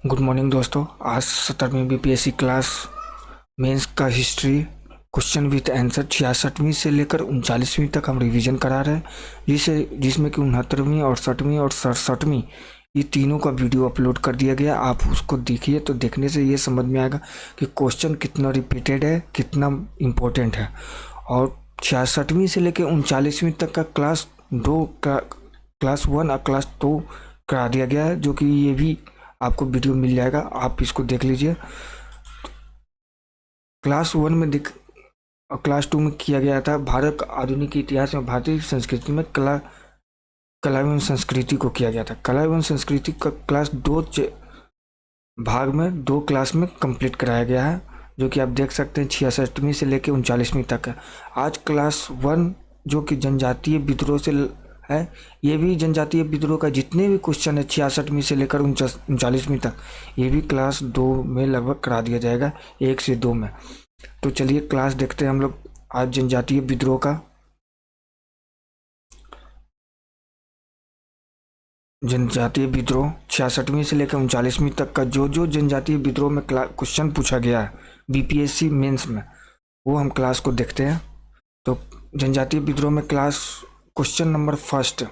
Good morning दोस्तों। आज 17वीं BPSC class mains का हिस्ट्री क्वेश्चन विथ आंसर 66वीं से लेकर 39वीं तक हम रिवीजन करा रहे हैं, जिसमें कि 69वीं और 68वीं और 67वीं ये तीनों का वीडियो अपलोड कर दिया गया। आप उसको देखिए तो देखने से ये समझ में आएगा कि क्वेश्चन कितना रिपीटेड है, कितना इम्पोर्टेंट है। और 66वीं से लेकर 39वीं तक का क्लास 1 और क्लास 2 करा दिया गया है, जो कि ये भी आपको वीडियो मिल जाएगा, आप इसको देख लीजिए। क्लास 1 में और क्लास 2 में किया गया था भारत का आधुनिक इतिहास में भारतीय संस्कृति में कला एवं संस्कृति को किया गया था। कला एवं संस्कृति का क्लास 2 भाग में 2 क्लास में कंप्लीट कराया गया है, जो कि आप देख सकते हैं 66वीं से लेकर 39वीं तक है। आज क्लास 1 जो कि जनजातीय विद्रोह से है, ये भी जनजातीय विद्रोह का जितने भी क्वेश्चन है 66वीं से लेकर 39वीं तक, ये भी क्लास 2 में लगभग करा दिया जाएगा, 1 से 2 में। तो चलिए क्लास देखते हैं हम लोग आज जनजातीय विद्रोह का। जनजातीय विद्रोह 66वीं से लेकर 39वीं तक का जो जनजातीय विद्रोह में क्वेश्चन पूछा गया है बीपीएससी मेंस में, वो हम क्लास को देखते हैं। तो जनजातीय विद्रोह में class question number first,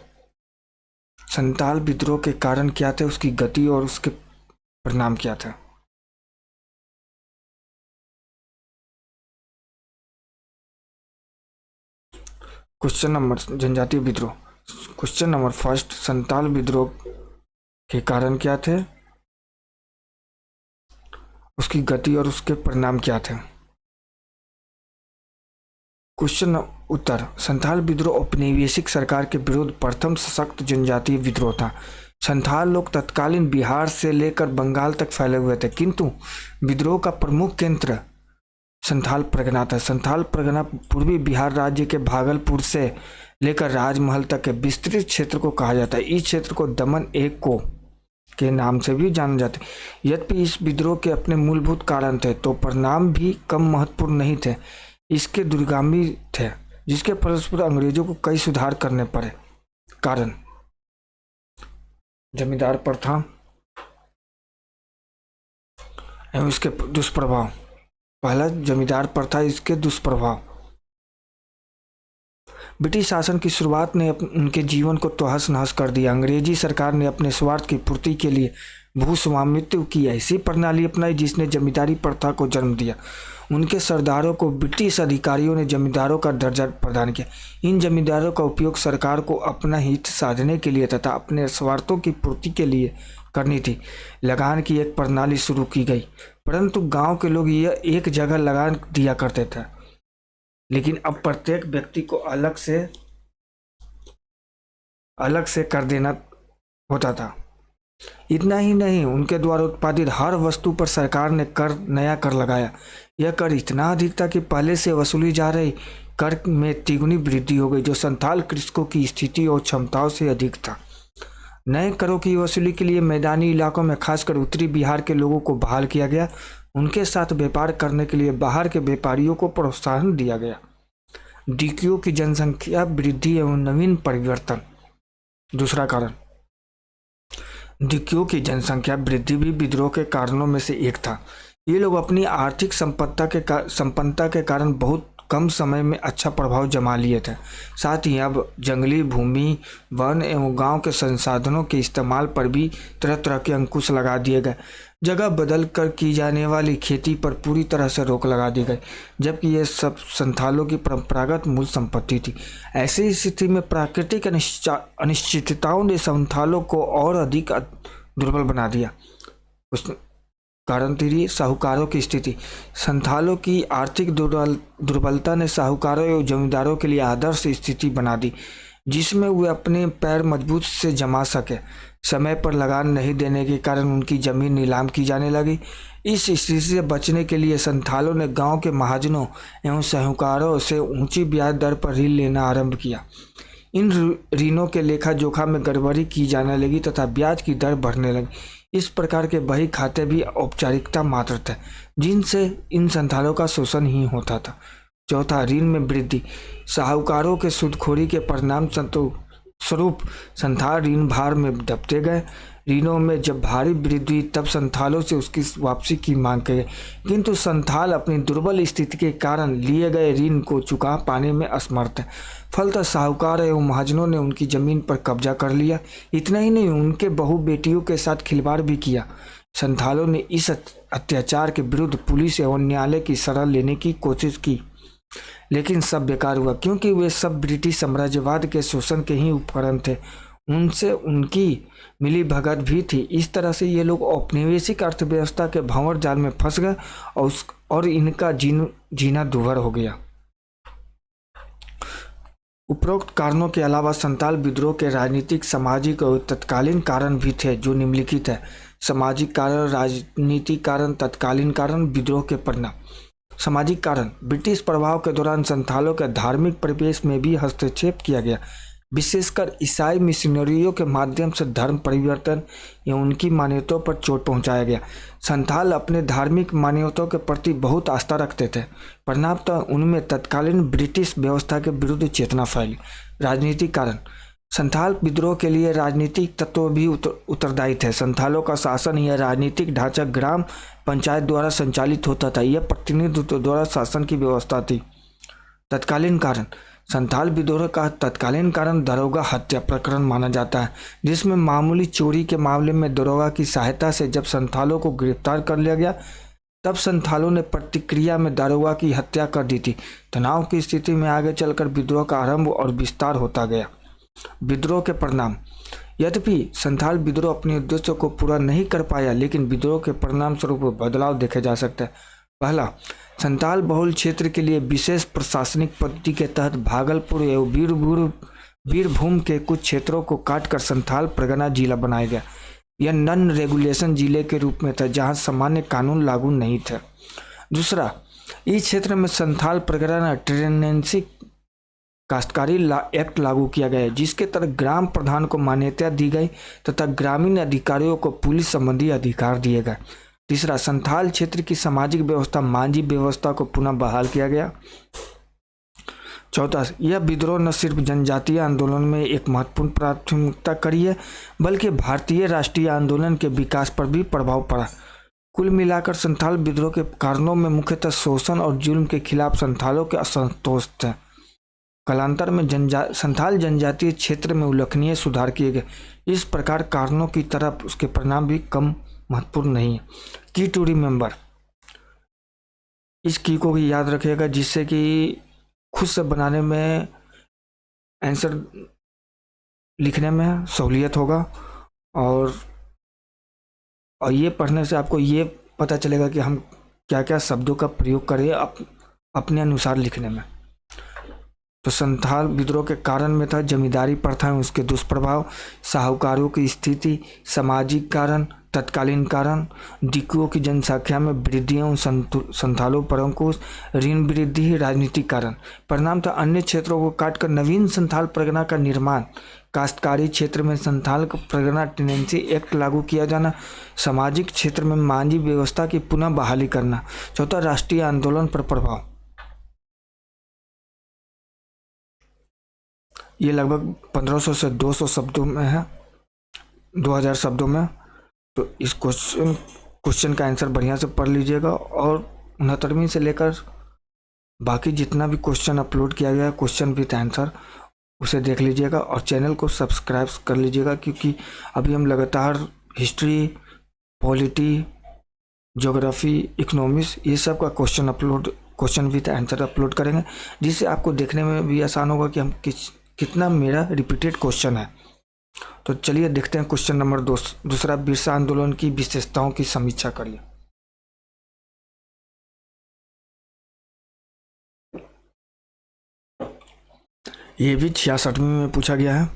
Santhal विद्रोह के कारण क्या थे, उसकी गति और उसके परिणाम क्या थे। क्वेश्चन नंबर जनजातीय विद्रोह, क्वेश्चन नंबर फर्स्ट, संताल विद्रोह के कारण क्या थे, उसकी गति और उसके परिणाम क्या थे। क्वेश्चन उत्तर, संथाल विद्रोह औपनिवेशिक सरकार के विरुद्ध प्रथम सशक्त जनजातीय विद्रोह था। संथाल लोग तत्कालीन बिहार से लेकर बंगाल तक फैले हुए थे, किंतु विद्रोह का प्रमुख केंद्र संथाल परगना था। संथाल परगना पूर्वी बिहार राज्य के भागलपुर से लेकर राजमहल तक के विस्तृत क्षेत्र को कहा जाता है। इस क्षेत्र को दमन एक को के नाम से भी जाना जाता है। यद्यपि इस विद्रोह के अपने मूलभूत कारण थे, तो परिणाम भी कम महत्वपूर्ण नहीं थे, इसके दूरगामी थे, जिसके फलस्वरूप अंग्रेजों को कई सुधार करने पड़े। कारण, जमींदार प्रथा एवं इसके दुष्प्रभाव। पहला, जमींदार प्रथा, इसके दुष्प्रभाव। ब्रिटिश शासन की शुरुआत ने उनके जीवन को तहस नहस कर दिया। अंग्रेजी सरकार ने अपने स्वार्थ की पूर्ति के लिए भू स्वामित्व की ऐसी प्रणाली अपनाई जिसने जमींदारी प्रथा को जन्म दिया। उनके सरदारों को ब्रिटिश अधिकारियों ने जमींदारों का दर्जा प्रदान किया। इन जमींदारों का उपयोग सरकार को अपना हित साधने के लिए तथा अपने स्वार्थों की पूर्ति के लिए करनी थी। लगान की एक प्रणाली शुरू की गई, परंतु गांव के लोग यह एक जगह लगान दिया करते थे, लेकिन अब प्रत्येक व्यक्ति को अलग से कर देना होता था। इतना ही नहीं, उनके द्वारा उत्पादित हर वस्तु पर सरकार ने नया कर लगाया। यह कर इतना अधिक था कि पहले से वसूली जा रही कर में तिगुनी वृद्धि हो गई, जो संथाल कृषकों की स्थिति और क्षमताओं से अधिक था। नए करों की वसूली के लिए मैदानी इलाकों में खासकर उत्तरी बिहार के लोगों को बहाल किया गया। उनके साथ व्यापार करने के लिए बाहर के व्यापारियों को प्रोत्साहन दिया गया। डिकियों की जनसंख्या वृद्धि एवं नवीन परिवर्तन। दूसरा कारण, डिकियों की जनसंख्या वृद्धि भी विद्रोह के कारणों में से एक था। ये लोग अपनी आर्थिक संपन्नता के कारण बहुत कम समय में अच्छा प्रभाव जमा लिए थे। साथ ही अब जंगली भूमि, वन एवं गांव के संसाधनों के इस्तेमाल पर भी तरह तरह के अंकुश लगा दिए गए। जगह बदल कर की जाने वाली खेती पर पूरी तरह से रोक लगा दी गई, जबकि ये सब संथालों की परंपरागत मूल संपत्ति थी। ऐसी स्थिति में प्राकृतिक अनिश्चितताओं ने संथालों को और अधिक दुर्बल बना दिया। कारण थी साहूकारों की स्थिति। संथालों की आर्थिक दुर्बलता ने साहूकारों एवं जमींदारों के लिए आदर्श स्थिति बना दी, जिसमें वे अपने पैर मजबूत से जमा सके। समय पर लगान नहीं देने के कारण उनकी जमीन नीलाम की जाने लगी। इस स्थिति से बचने के लिए संथालों ने गांव के महाजनों एवं साहूकारों से ऊंची ब्याज दर पर ऋण लेना आरंभ किया। इन ऋणों के लेखा जोखा में गड़बड़ी की जाने लगी तथा ब्याज की दर बढ़ने लगी। इस प्रकार के बही खाते भी औपचारिकता मात्र थे, जिनसे इन संथालों का शोषण ही होता था। चौथा, ऋण में वृद्धि। साहूकारों के सूदखोरी के परिणाम स्वरूप संथाल ऋण भार में दबते गए। ऋणों में जब भारी वृद्धि हुई तब संथालों से उसकी वापसी की मांग की, किंतु संथाल अपनी दुर्बल स्थिति के कारण लिए गए ऋण को चुका पाने में असमर्थ है। फलतः साहूकार एवं महाजनों ने उनकी जमीन पर कब्जा कर लिया। इतना ही नहीं, उनके बहु बेटियों के साथ खिलवाड़ भी किया। संथालों ने इस अत्याचार के विरुद्ध पुलिस एवं न्यायालय की शरण लेने की कोशिश की, लेकिन सब बेकार हुआ, क्योंकि वे सब ब्रिटिश साम्राज्यवाद के शोषण के ही उपकरण थे। उनसे उनकी मिली भगत भी थी। इस तरह से ये लोग औपनिवेशिक अर्थव्यवस्था के भंवर जाल में फंस गए और इनका जीना दूभर हो गया। उपरोक्त कारणों के अलावा संथाल विद्रोह के राजनीतिक, सामाजिक और तत्कालीन कारण भी थे जो निम्नलिखित है। सामाजिक कारण, राजनीतिक कारण, तत्कालीन कारण, विद्रोह के परिणाम। सामाजिक कारण, ब्रिटिश प्रभाव के दौरान संथालों के धार्मिक परिवेश में भी हस्तक्षेप किया गया, विशेषकर ईसाई मिशनरियों के माध्यम से धर्म परिवर्तन या उनकी मान्यताओं पर चोट पहुंचाया गया। संथाल अपने धार्मिक मान्यताओं के प्रति बहुत आस्था रखते थे, परिणामतः उनमें तत्कालीन ब्रिटिश व्यवस्था के विरुद्ध चेतना फैली। राजनीतिक कारण, संथाल विद्रोह के लिए राजनीतिक तत्व भी उत्तरदायी थे। संथालों का शासन या राजनीतिक ढांचा ग्राम पंचायत द्वारा संचालित होता था। यह प्रतिनिधित्व द्वारा शासन की व्यवस्था थी। तत्कालीन कारण, संथाल विद्रोह का तत्कालीन कारण दरोगा हत्या प्रकरण माना जाता है, जिसमें मामूली चोरी के मामले में दरोगा की सहायता से जब संथालों को गिरफ्तार कर लिया गया तब संथालों ने प्रतिक्रिया में दरोगा की हत्या कर दी थी। तनाव की स्थिति में आगे चलकर विद्रोह का आरंभ और विस्तार होता गया। विद्रोह के परिणाम, यद्यपि संथाल विद्रोह अपने उद्देश्यों को पूरा नहीं कर पाया, लेकिन विद्रोह के परिणाम स्वरूप बदलाव देखे जा सकते हैं। पहला, संथाल बहुल क्षेत्र के लिए विशेष प्रशासनिक पद्धति के तहत भागलपुर एवं बीरभूम के कुछ क्षेत्रों को काटकर संथाल परगना जिला बनाया गया। यह नॉन रेगुलेशन जिले के रूप में था, जहां सामान्य कानून लागू नहीं थे। दूसरा, इस क्षेत्र में संथाल परगना टेनेंसी काश्तकारी एक्ट लागू किया गया, जिसके तहत ग्राम प्रधान को मान्यता दी गई तथा ग्रामीण अधिकारियों को पुलिस संबंधी अधिकार दिए गए। तीसरा, संथाल क्षेत्र की सामाजिक व्यवस्था मांझी व्यवस्था को पुनः बहाल किया गया। चौथा, यह विद्रोह न सिर्फ जनजातीय आंदोलन में एक महत्वपूर्ण प्राथमिकता करी है, बल्कि भारतीय राष्ट्रीय आंदोलन के विकास पर भी प्रभाव पड़ा। कुल मिलाकर संथाल विद्रोह के कारणों में मुख्यतः शोषण और जुल्म के खिलाफ संथालों के असंतोष थे। कालांतर में संथाल जनजातीय क्षेत्र में उल्लेखनीय सुधार किए गए। इस प्रकार कारणों की तरह उसके परिणाम भी कम महत्वपूर्ण नहीं है। की टू रिमेंबर, इस की को भी याद रखिएगा, जिससे कि खुद से बनाने में, आंसर लिखने में सहूलियत होगा और ये पढ़ने से आपको ये पता चलेगा कि हम क्या क्या शब्दों का प्रयोग करें अपने अनुसार लिखने में। तो संथाल विद्रोह के कारण में था जमींदारी प्रथा, उसके दुष्प्रभाव, साहूकारों की स्थिति, सामाजिक कारण, तत्कालीन कारण, डिकुओं की जनसंख्या में वृद्धियों, संथालों पर अंकुश, ऋण वृद्धि, राजनीतिक कारण। परिणाम था अन्य क्षेत्रों को काटकर नवीन संथाल परगना का निर्माण, काश्तकारी क्षेत्र में संथाल परगना टेनेंसी एक्ट लागू किया जाना, सामाजिक क्षेत्र में मांझी व्यवस्था की पुनः बहाली करना। चौथा, राष्ट्रीय आंदोलन पर प्रभाव। ये लगभग 1500 से 200 शब्दों में है, 2000 शब्दों में। तो इस क्वेश्चन का आंसर बढ़िया से पढ़ लीजिएगा और 69वीं से लेकर बाकी जितना भी क्वेश्चन अपलोड किया गया है क्वेश्चन विथ आंसर, उसे देख लीजिएगा और चैनल को सब्सक्राइब कर लीजिएगा, क्योंकि अभी हम लगातार हिस्ट्री, पॉलिटी, ज्योग्राफी, इकोनॉमिक्स ये सब का क्वेश्चन विथ आंसर अपलोड करेंगे, जिससे आपको देखने में भी आसान होगा कि हम कितना मेरा रिपीटेड क्वेश्चन है। तो चलिए देखते हैं क्वेश्चन नंबर दूसरा, बिरसा आंदोलन की विशेषताओं की समीक्षा करिए। ये भी 66वीं में पूछा गया है।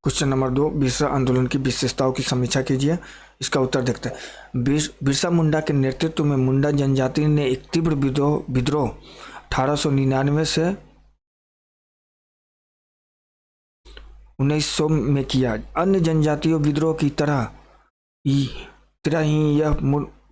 क्वेश्चन नंबर 2, बिरसा आंदोलन की विशेषताओं की समीक्षा कीजिए। इसका उत्तर देखते हैं। बिरसा मुंडा के नेतृत्व में मुंडा जनजाति ने एक तीव्र विद्रोह 1899 से 1900 में किया। अन्य जनजातीय विद्रोह की तरह ही यह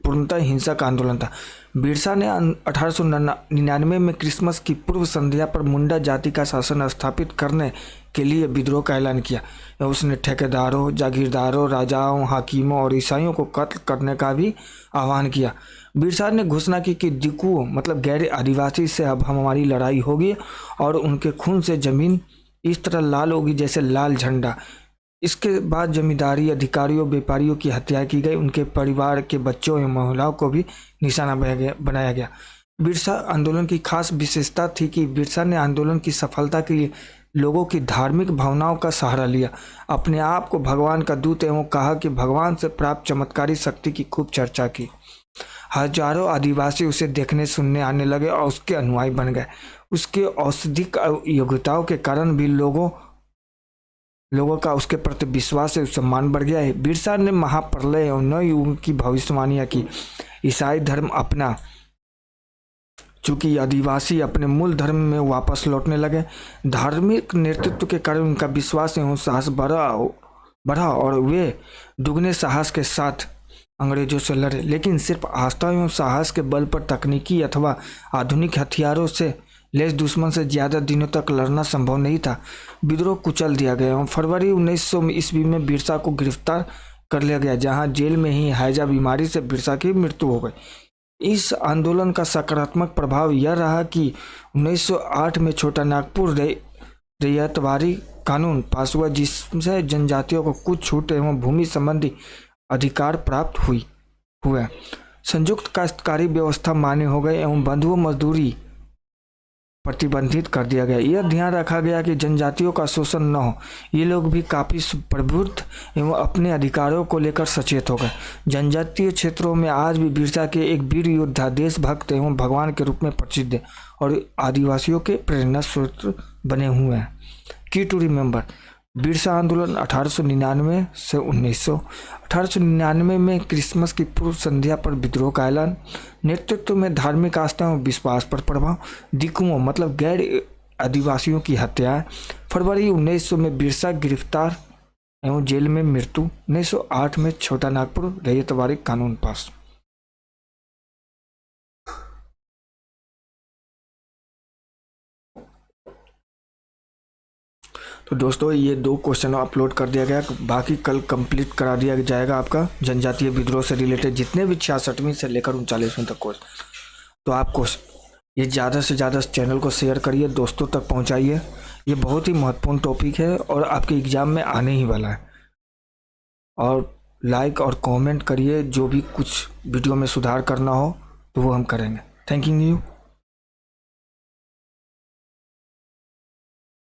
पूर्णतः हिंसक आंदोलन था। बिरसा ने 1899 में क्रिसमस की पूर्व संध्या पर मुंडा जाति का शासन स्थापित करने के लिए विद्रोह का ऐलान किया। उसने ठेकेदारों, जागीरदारों, राजाओं, हाकिमों और ईसाइयों को कत्ल करने का भी आह्वान किया। बिरसा ने घोषणा की कि दिकुओं मतलब गैर आदिवासी से अब हमारी लड़ाई होगी और उनके खून से जमीन इस तरह लाल होगी जैसे लाल झंडा। इसके बाद जमींदारी अधिकारियों, व्यापारियों की हत्या की गई। उनके परिवार के बच्चों एवं महिलाओं को भी निशाना बनाया गया। बिरसा आंदोलन की खास विशेषता थी कि बिरसा ने आंदोलन की सफलता के लिए लोगों की धार्मिक भावनाओं का सहारा लिया, अपने आप को भगवान का दूत एवं कहा कि भगवान से प्राप्त चमत्कारी शक्ति की खूब चर्चा की। हजारों आदिवासी उसे देखने सुनने आने लगे और उसके अनुयायी बन गए। उसके औषधिक योग्यताओं के कारण भी लोगों का उसके प्रति विश्वास और सम्मान बढ़ गया है। बिरसा ने महाप्रलय और नव युग की भविष्यवाणियां की। ईसाई धर्म अपना, चूंकि आदिवासी अपने मूल धर्म में वापस लौटने लगे। धार्मिक नेतृत्व के कारण उनका विश्वास एवं साहस बढ़ा और वे दुगने साहस के साथ अंग्रेजों से लड़े। लेकिन सिर्फ आस्था एवं साहस के बल पर तकनीकी अथवा आधुनिक हथियारों से लैस दुश्मन से ज़्यादा दिनों तक लड़ना संभव नहीं था। विद्रोह कुचल दिया गया और फरवरी 1900 ईस्वी में बिरसा को गिरफ्तार कर लिया गया, जहां जेल में ही हैजा बीमारी से बिरसा की मृत्यु हो गई। इस आंदोलन का सकारात्मक प्रभाव यह रहा कि 1908 में छोटा नागपुर रैयतवारी कानून पास हुआ, जिससे जनजातियों को कुछ छूट एवं भूमि संबंधी अधिकार प्राप्त हुए। संयुक्त काश्तकारी व्यवस्था मान्य हो गई एवं बंधुओं मजदूरी प्रतिबंधित कर दिया गया। यह ध्यान रखा गया कि जनजातियों का शोषण न हो। ये लोग भी काफी प्रबुद्ध एवं अपने अधिकारों को लेकर सचेत हो गए। जनजातीय क्षेत्रों में आज भी बिरसा के एक वीर योद्धा, देशभक्त एवं भगवान के रूप में प्रसिद्ध है और आदिवासियों के प्रेरणा स्रोत बने हुए हैं। की टू रिमेंबर, बिरसा आंदोलन 1899 से 1900। 1899 में क्रिसमस की पूर्व संध्या पर विद्रोह का ऐलान। नेतृत्व में धार्मिक आस्था और विश्वास पर प्रभाव। दिकुओं मतलब गैर आदिवासियों की हत्याएं। फरवरी 1900 में बिरसा गिरफ्तार एवं जेल में मृत्यु। 1908 में छोटा नागपुर रैयतवारी कानून पास। तो दोस्तों ये 2 क्वेश्चन अपलोड कर दिया गया, बाकी कल कंप्लीट करा दिया जाएगा आपका जनजातीय विद्रोह से रिलेटेड जितने भी 66वीं से लेकर 39वीं तक क्वेश्चन। तो आपको ये ज़्यादा से ज़्यादा चैनल को शेयर करिए, दोस्तों तक पहुंचाइए। ये बहुत ही महत्वपूर्ण टॉपिक है और आपके एग्ज़ाम में आने ही वाला है। और लाइक और कमेंट करिए, जो भी कुछ वीडियो में सुधार करना हो तो वो हम करेंगे। Thank you.